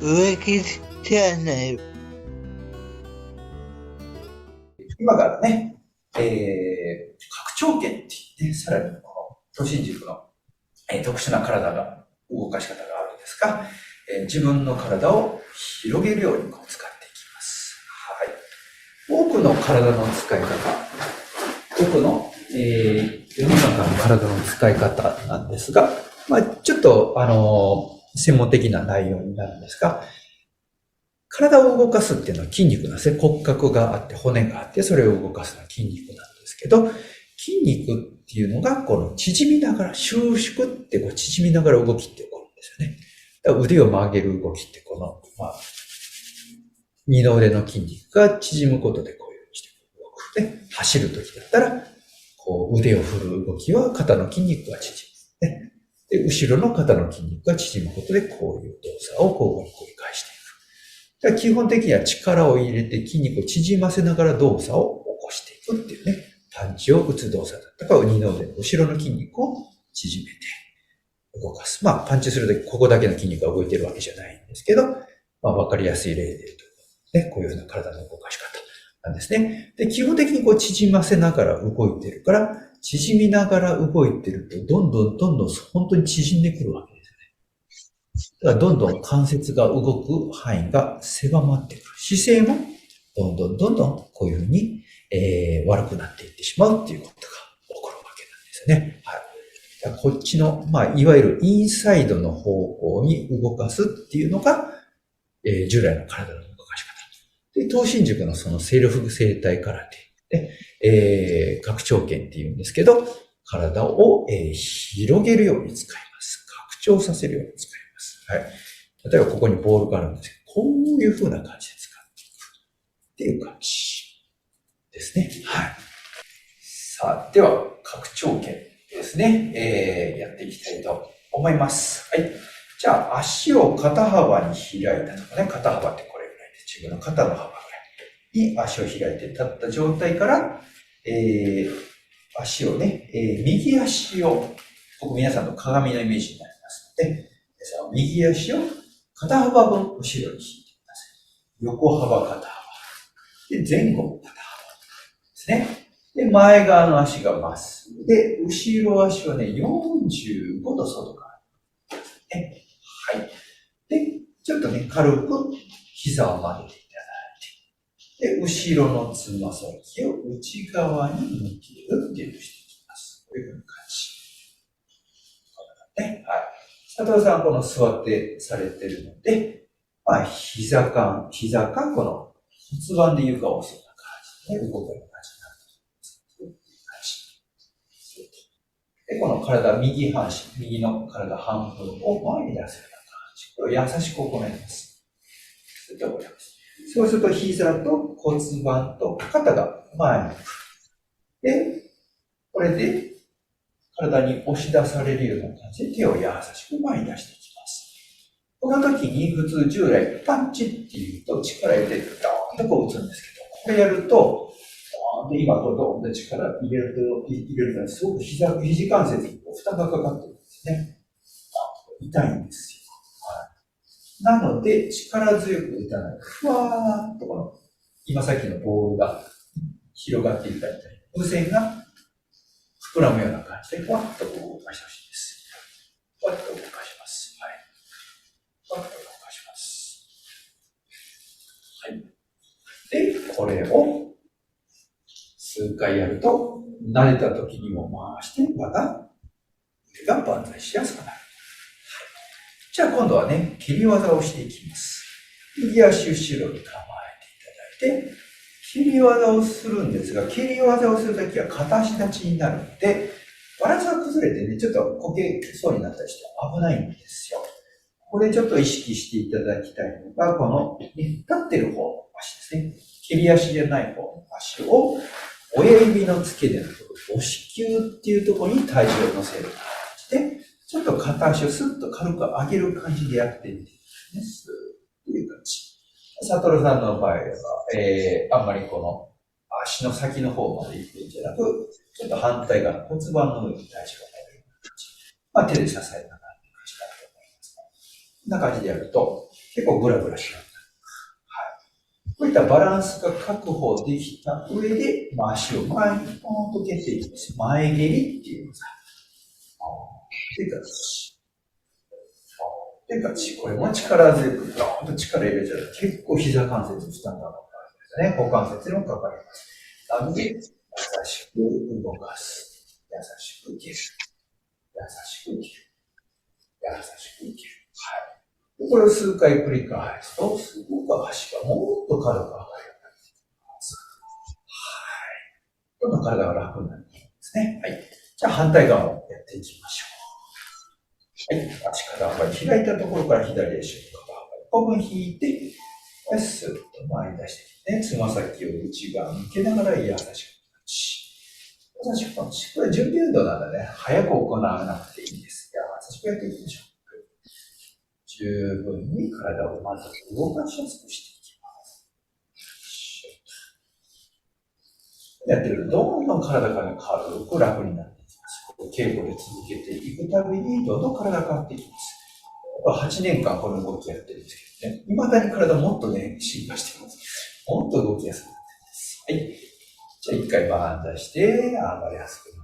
植木チャンネル。今からね、拡張腱っていうね、さらにこの、都心軸の、特殊な体が、動かし方があるんですが、自分の体を広げるようにこう使っていきます。はい。多くの体の使い方、多くの、世の中の体の使い方なんですが、ちょっと、専門的な内容になるんですが、体を動かすっていうのは筋肉なんですね。骨格があって、骨があって、それを動かすのは筋肉なんですけど、筋肉っていうのが、この縮みながら、収縮ってこう縮みながら動きって起こるんですよね。だから腕を曲げる動きって、この、二の腕の筋肉が縮むことでこういうふうにして動く。で、走るときだったら、こう腕を振る動きは肩の筋肉が縮む。ね、で、後ろの肩の筋肉が縮むことで、こういう動作を交互に繰り返していく。基本的には力を入れて筋肉を縮ませながら動作を起こしていくっていうね、パンチを打つ動作だったか、二の腕の後ろの筋肉を縮めて動かす。パンチするときここだけの筋肉が動いてるわけじゃないんですけど、わかりやすい例で言うと、ね、こういうような体の動かし方なんですね。で、基本的にこう縮ませながら動いてるから、縮みながら動いてると、どんどん本当に縮んでくるわけです。だからどんどん関節が動く範囲が狭まってくる。姿勢もどんどんこういうふうに、悪くなっていってしまうっていうことが起こるわけなんですよね。はい。だからこっちの、いわゆるインサイドの方向に動かすっていうのが、従来の体の動かし方。で、東進塾のそのセルフ生体空手で、拡張拳っていうんですけど、体を、広げるように使います。拡張させるように使います。はい。例えばここにボールがあるんですけど、こういう風な感じで使っていくっていう感じですね。はい。さあ、では、拡張拳ですね。やっていきたいと思います。はい。じゃあ、足を肩幅に開いたとかね、肩幅ってこれぐらいで、自分の肩の幅ぐらいに足を開いて立った状態から、足をね、右足を、皆さんの鏡のイメージになりますので、その右足を肩幅分後ろに引いてください。横幅肩幅。で、前後も肩幅ですね。で、前側の足がまっすぐで、後ろ足はね、45度外側。ね。はい。で、ちょっとね、軽く膝を曲げていただいて、で、後ろのつま先を内側に向けるっていうのをしていきます。こういう感じ。ね。はい。佐藤さん、この座ってされてるので、膝か、この骨盤で床を押すような感じで、動くような感じになると思います。で、この体、右半身、右の体半分を前に出すような感じ。これを優しく行います。そうすると、膝と骨盤と肩が前に。で、これで体に押し出されるような感じで手を優しく前に出していきます。この時に普通従来パンチっていうと力入れてドーンとこう打つんですけど、これやると、で今こうドーンと力入れるとすごく肘関節に負担がかかってるんですね。痛いんですよ。はい、なので力強く打たない。ふわーっとこの今さっきのボールが広がっていったり、風船が膨らむような感じで、ふわっと動かしてほしいです。ふわっと動かします。はい。ふわっと動かします。はい。で、これを数回やると、慣れた時にも回して、また腕が万歳しやすくなる。はい、じゃあ今度はね、蹴り技をしていきます。右足後ろに構えていただいて、蹴り技をするんですが、蹴り技をするときは片足立ちになるので、バランスが崩れてね、ちょっとこけそうになったりして危ないんですよ。ここでちょっと意識していただきたいのが、この、ね、立ってる方の足ですね。蹴り足じゃない方の足を、親指の付け根のところ、母子球っていうところに体重を乗せる感じで、ちょっと片足をスッと軽く上げる感じでやってみてくださいね。スーッという感じ。サトルさんの場合は、あんまりこの足の先の方まで行くんじゃなく、ちょっと反対側の骨盤の上に体重が乗るような感じ。手で支えながらっていう感じだと思います。こんな感じでやると、結構グラグラします。こういったバランスが確保できた上で、足を前にポンと蹴っていきます。前蹴りっていうのさ。で、ガチ。で、ガチ。これも力強く、ドーンと力入れちゃうと結構膝関節負担がかかるんですね。股関節にもかかります。なので、優しく動かす。優しく蹴る。優しく蹴る。優しく蹴る。はい。これを数回繰り返すと、すごく足がもっと軽く上がるようになってきます。はい。どんどん体が楽になっていくんですね。はい。じゃあ反対側もやっていきましょう。はい。足肩幅開いたところから左足を肩幅一本引いて、スッと前に出してきて、つま先を内側に向けながら優しくパンチ。優しくパンチ。これ準備運動なんだね。早く行わなくていいんです。優しくやっていきましょう。十分に体をまず動かしやすくしていきます。やってると、どんどん体が軽く楽になっていきます。稽古で続けていくたびに、どんどん体が変わっていきます。8年間この動きやってるんですけどね、未だに体もっとね、進化しています。もっと動きやすくなっています。はい。じゃあ一回バーン出して、上がりやすくなっ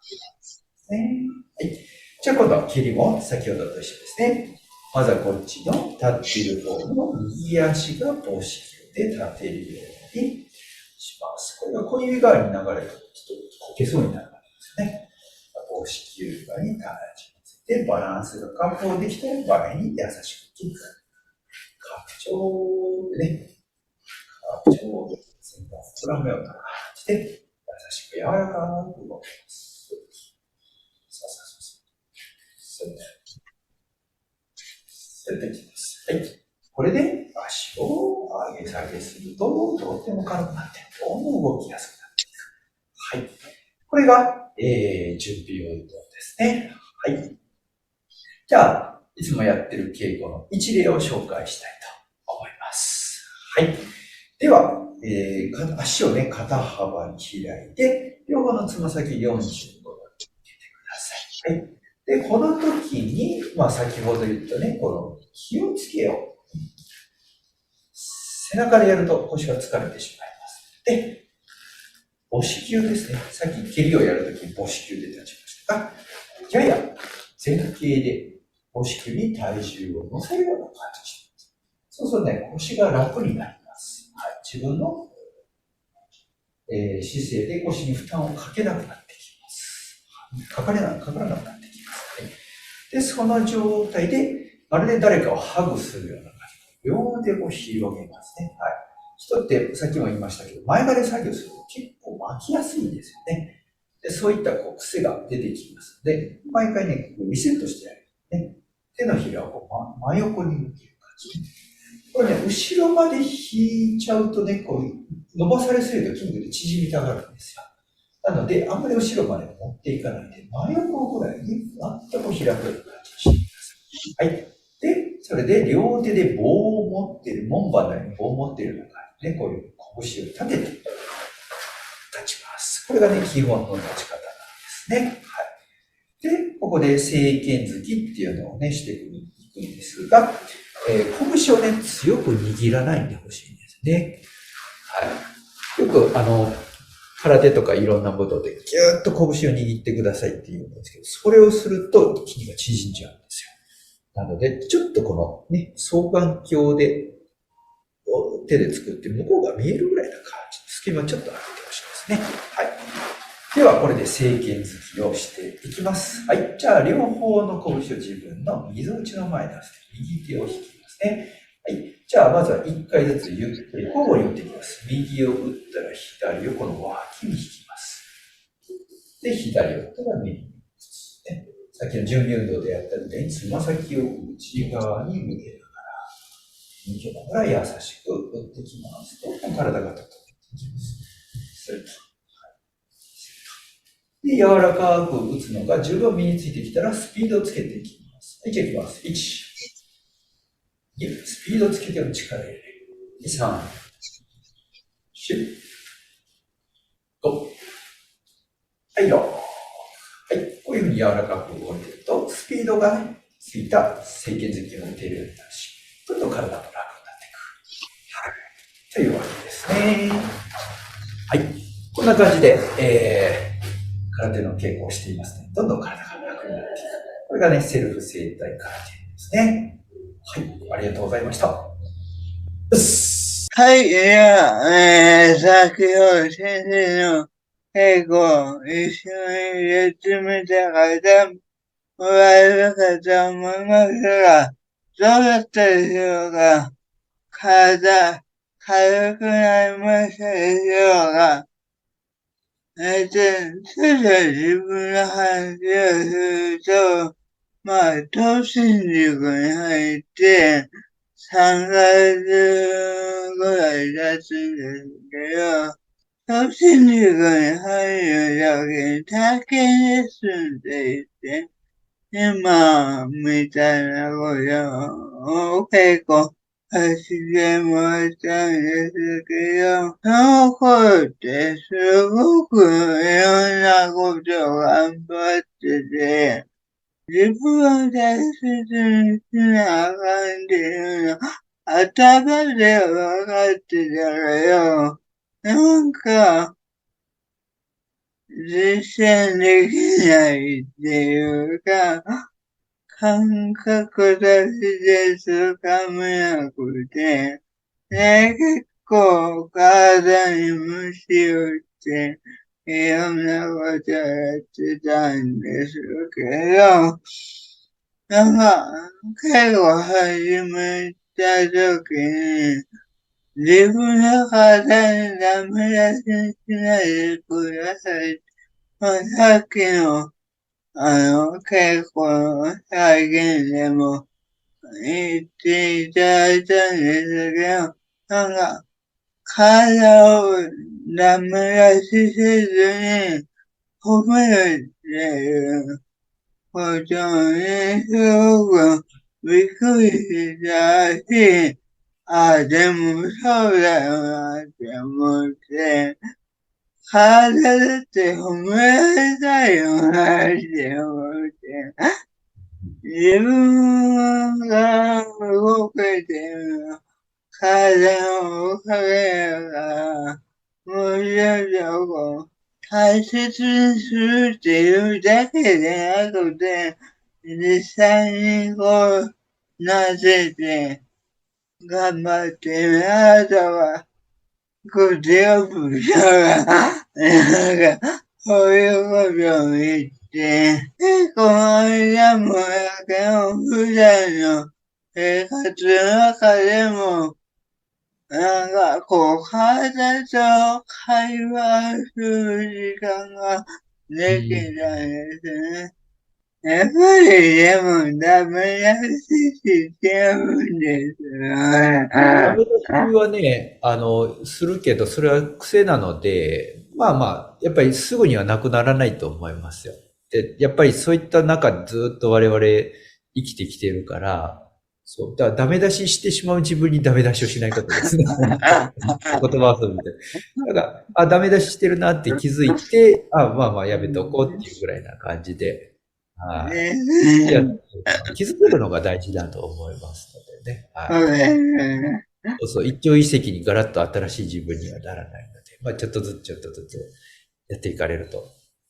ていますね。はい。じゃあ今度は蹴りも先ほどと一緒ですね。まずはこっちの立っている方の右足が母子球で立てるようにします。これが小指側に流れるとちょっとこけそうになるわけですね。母子球側に体重を乗せてバランスが確保できたら前に優しくキック。拡張でね、拡張で先端を膨らむような感じで優しく柔らかく動きます。やっていきます。はい。これで足を上げ下げすると、とっても軽くなって、どんどん動きやすくなっていく。はい。これが、準備運動ですね。はい。じゃあ、いつもやってる稽古の一例を紹介したいと思います。はい。では、足をね、肩幅に開いて、両方のつま先45度に向けてください。はい。で、この時に、先ほど言ったね、この気をつけよう。背中でやると腰が疲れてしまいます。で、母子球ですね。さっき蹴りをやるときに母子球で立ちましたが、やや前傾で母子球に体重を乗せるような感じ。そうするとね、腰が楽になります。はい、自分の、姿勢で腰に負担をかけなくなってきます。かからなくなってきます。はい、で、その状態で、まるで誰かをハグするような感じ。両手を広げますね。はい。人ってさっきも言いましたけど、前側で作業すると結構巻きやすいんですよね。で、そういった癖が出てきますので、毎回ね、リセットしてやる。ね、手のひらを真横に向ける感じ。これね、後ろまで引いちゃうとね、こう、伸ばされすぎると筋肉で縮みたがるんですよ。なので、あんまり後ろまで持っていかないで、真横ぐらいに全く開くような感じにしてください。はい。で、それで両手で棒を持っている、門番のように棒を持っているような感じで、こういう拳を立てて立ちます。これがね、基本の立ち方なんですね。はい。で、ここで正拳突きっていうのをね、していくんですが、拳をね、強く握らないでほしいんですね。はい。よく、空手とかいろんなことでギューッと拳を握ってくださいって言うんですけど、それをすると筋肉が縮んじゃうんですよ。なので、ちょっとこのね、双眼鏡で手で作って向こうが見えるぐらいな感じ。隙間ちょっと開けてほしいですね。はい。では、これで正拳突きをしていきます。はい。じゃあ、両方の拳を自分の溝打ちの前に出して、右手を引きますね。はい。じゃあ、まずは1回ずつゆっくり交互に打っていきます。右を打ったら左をこの脇に引きます。で、左を打ったら右に打つ。ね。さっきの準備運動でやったみたいに、つま先を内側に向けながら優しく打ってきます。と体が整っていきます。で、柔らかく打つのが十分身についてきたらスピードをつけていきます。はい、じゃあいきます。1、2、スピードをつけて力入れる。2、3、4、5。はい、6。はい、こういうふうに柔らかく動いていると、スピードがね、ついた正拳突きを打てるようになるし、どんどん体も楽になっていく。はい。というわけですね。はい。こんな感じで、空手の稽古をしていますね。どんどん体が楽になっていく。これがね、セルフ整体空手ですね。はい。ありがとうございました。はい、いや、先ほど先生の稽古を一緒にやってみた方もおられるかと思いますが、どうだったでしょうか。体、軽くなりましたでしょうか。ちょっと自分の話をすると、東進塾に入って、3ヶ月ぐらい経つんですけど、東進塾に入るだけに体験レッスンって言って、今みたいなことを結構してもらったんですけど、その頃ってすごくいろんなことを頑張ってて、自分を大切にしなあかんっていうの頭では分かってたけど、なんか実践できないっていうか、感覚だけでつかめなくて、結構体に無視をして、いろんなことやってたんですけど、なんか、結構始めた時に、自分の体にダメ出ししないでください。さっきの稽古の再現でも言っていただいたんですけど、なんか、体をダメ出しせずに褒めるっていうことにすごくびっくりしたし、でもそうだよなって思って、体だって褒められたいよなって思って、自分が動けてるの、体のおかげだから、もうちょっと大切にするっていうだけでなくて、実際になぜて、頑張ってみあとは、強くしたら、なんか、そういうことを言って、この間もだけど、普段の生活の中でも、なんか、体と会話する時間ができたんですね。やっぱりでもダメ出ししてるんですよね。ダメ出しはね、するけど、それは癖なので、まあまあ、やっぱりすぐにはなくならないと思いますよ。で、やっぱりそういった中でずっと我々生きてきてるから、そう、だからダメ出ししてしまう自分にダメ出しをしないことですね。言葉遊びで。だから、ダメ出ししてるなって気づいて、まあまあやめておこうっていうぐらいな感じで、はい。やって気づけるのが大事だと思いますのでね。はい。そうそう、一朝一夕にガラッと新しい自分にはならないので、ちょっとずつちょっとずつやっていかれると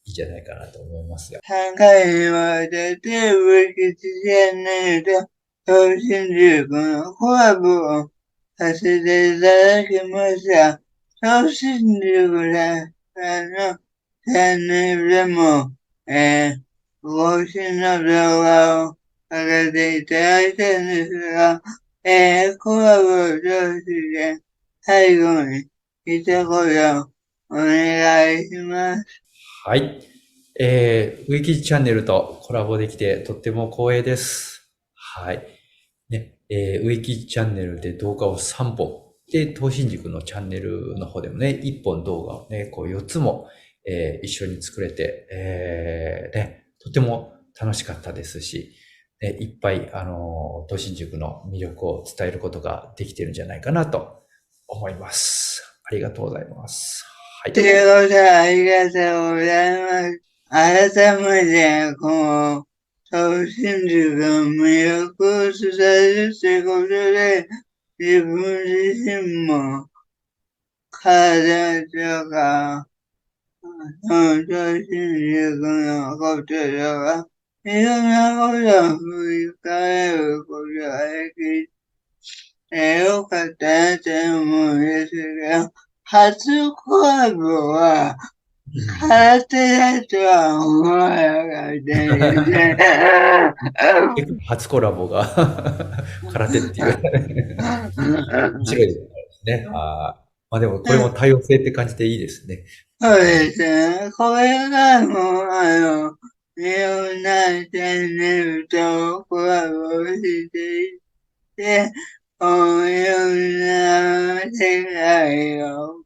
いいんじゃないかなと思いますよ。3回にわたって武吉チャンネルと東進塾のコラボをさせていただきました。東進塾さんのチャンネルでも、更新の動画を上げていただいたんですが、コラボを通して最後に一言お願いします。はい。ウィキチャンネルとコラボできてとっても光栄です。はい。ね、ウィキチャンネルで動画を3本。で、東進塾のチャンネルの方でもね、1本動画をね、4つも、一緒に作れて、ね、とても楽しかったですし、ね、いっぱい、東進塾の魅力を伝えることができてるんじゃないかなと思います。ありがとうございます。はい。ということで、ありがとうございます。改めて、そう信じが魅力を伝えるってことで、自分自身も体とか、そう信じのこととか、いろんなことを振り返ることができてよかったなって思うんですけど、初コラボは空手だとは思わなかったですね。結構初コラボが空手っていう。面白いですね。まあでもこれも多様性って感じでいいですね。そうですね。これがもう、いろんなチャンネルとコラボしていて、こういろんな世界を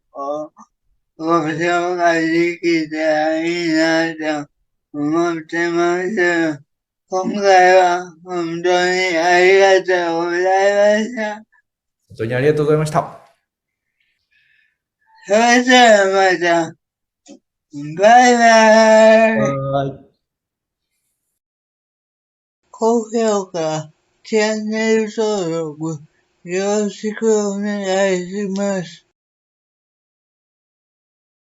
ご紹介できたらいいなと思ってます。今回は本当にありがとうございました。本当にありがとうございました。それではまた、バイバイ。はーい。高評価、チャンネル登録、よろしくお願いします。